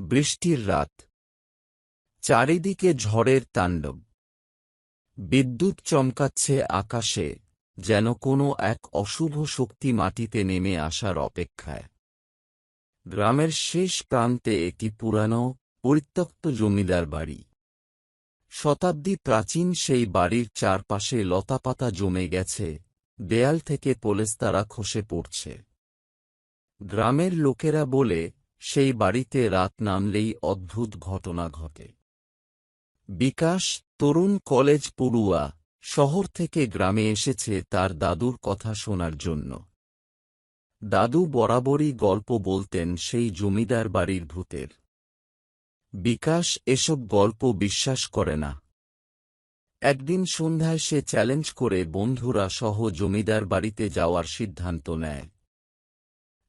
বৃষ্টির রাত, চারিদিকে ঝড়ের তাণ্ডব। বিদ্যুৎ চমকাচ্ছে আকাশে, যেন কোনো এক অশুভ শক্তি মাটিতে নেমে আসার অপেক্ষায়। গ্রামের শেষ প্রান্তে একটি পুরানো, পরিত্যক্ত জমিদার বাড়ি। শতাব্দী প্রাচীন সেই বাড়ির চারপাশে লতাপাতা জমে গেছে, দেয়াল থেকে পলেস্তারা খসে পড়ছে। গ্রামের লোকেরা বলে, সেই বাড়িতে রাত নামলেই অদ্ভুত ঘটনা ঘটে। বিকাশ, তরুণ কলেজ পড়ুয়া, শহর থেকে গ্রামে এসেছে তার দাদুর কথা শোনার জন্য। দাদু বরাবরই গল্প বলতেন সেই জমিদার বাড়ির ভূতের। বিকাশ এসব গল্প বিশ্বাস করে না। একদিন সন্ধ্যায় সে চ্যালেঞ্জ করে বন্ধুরা সহ জমিদার বাড়িতে যাওয়ার সিদ্ধান্ত নেয়।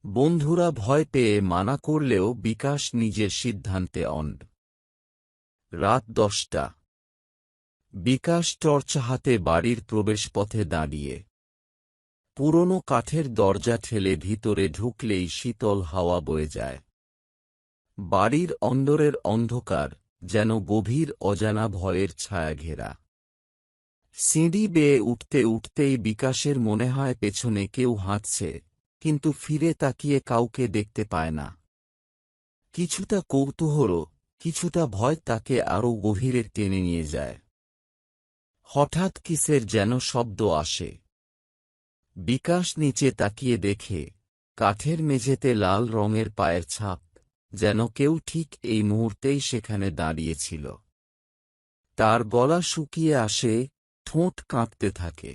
বন্ধুরা ভয় পেয়ে মানা করলেও বিকাশ নিজের সিদ্ধান্তে অনড়। রাত 10টা। বিকাশ টর্চ হাতে বাড়ির প্রবেশপথে দাঁড়িয়ে। পুরনো কাঠের দরজা ঠেলে ভিতরে ঢুকলেই শীতল হাওয়া বয়ে যায়। বাড়ির অন্দরের অন্ধকার যেন গভীর অজানা ভয়ের ছায়া ঘেরা। সিঁড়ি বেয়ে উঠতে উঠতেই বিকাশের মনে হয় পেছনে কেউ হাঁটছে, কিন্তু ফিরে তাকিয়ে কাউকে দেখতে পায় না। কিছুটা কৌতূহল, কিছুটা ভয় তাকে আরও গভীরে টেনে নিয়ে যায়। হঠাৎ কিসের যেন শব্দ আসে। বিকাশ নিচে তাকিয়ে দেখে, কাঠের মেঝেতে লাল রঙের পায়ের ছাপ, যেন কেউ ঠিক এই মুহূর্তেই সেখানে দাঁড়িয়েছিল। তার গলা শুকিয়ে আসে, ঠোঁট কাঁপতে থাকে।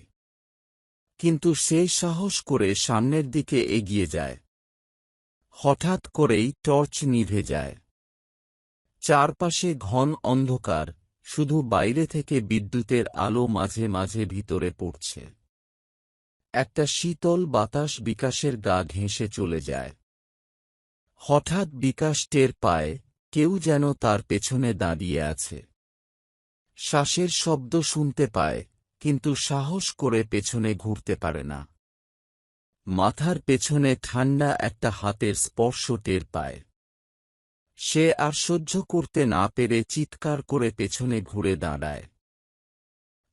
কিন্তু সে সাহস করে সামনের দিকে এগিয়ে যায়। হঠাৎ করেই টর্চ নিভে যায়। চারপাশে ঘন অন্ধকার, শুধু বাইরে থেকে বিদ্যুতের আলো মাঝে মাঝে ভিতরে পড়ছে। একটা শীতল বাতাস বিকাশের গা ঘেঁষে চলে যায়। হঠাৎ বিকাশ টের পায়, কেউ যেন তার পেছনে দাঁড়িয়ে আছে। শ্বাসের শব্দ শুনতে পায়, কিন্তু সাহস করে পেছনে ঘুরতে পারে না। মাথার পেছনে ঠান্ডা একটা হাতের স্পর্শ টের পায়। সে আর সহ্য করতে না পেরে চিৎকার করে পেছনে ঘুরে দাঁড়ায়।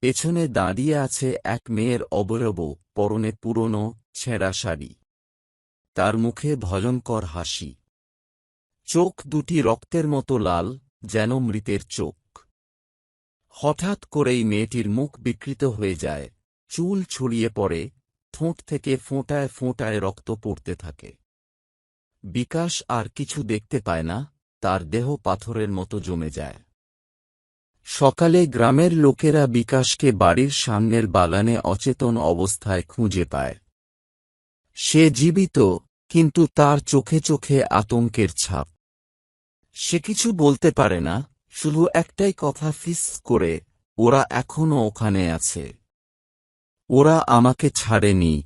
পেছনে দাঁড়িয়ে আছে এক মেয়ের অবয়ব, পরনে পুরনো, ছেঁড়া শাড়ি। তার মুখে ভয়ঙ্কর হাসি। চোখ দুটি রক্তের মতো লাল, যেন মৃতের চোখ। হঠাৎ করেই মেয়েটির মুখ বিকৃত হয়ে যায়, চুল ছড়িয়ে পড়ে, ঠোঁট থেকে ফোঁটায় ফোঁটায় রক্ত পড়তে থাকে। বিকাশ আর কিছু দেখতে পায় না, তার দেহ পাথরের মতো জমে যায়। সকালে গ্রামের লোকেরা বিকাশকে বাড়ির সামনের বাগানে অচেতন অবস্থায় খুঁজে পায়। সে জীবিত, কিন্তু তার চোখে চোখে আতঙ্কের ছাপ। সে কিছু বলতে পারে না, শুধু একটাই কথা ফিস করে, ওরা এখনো ওখানে আছে। ওরা আমাকে ছাড়েনি।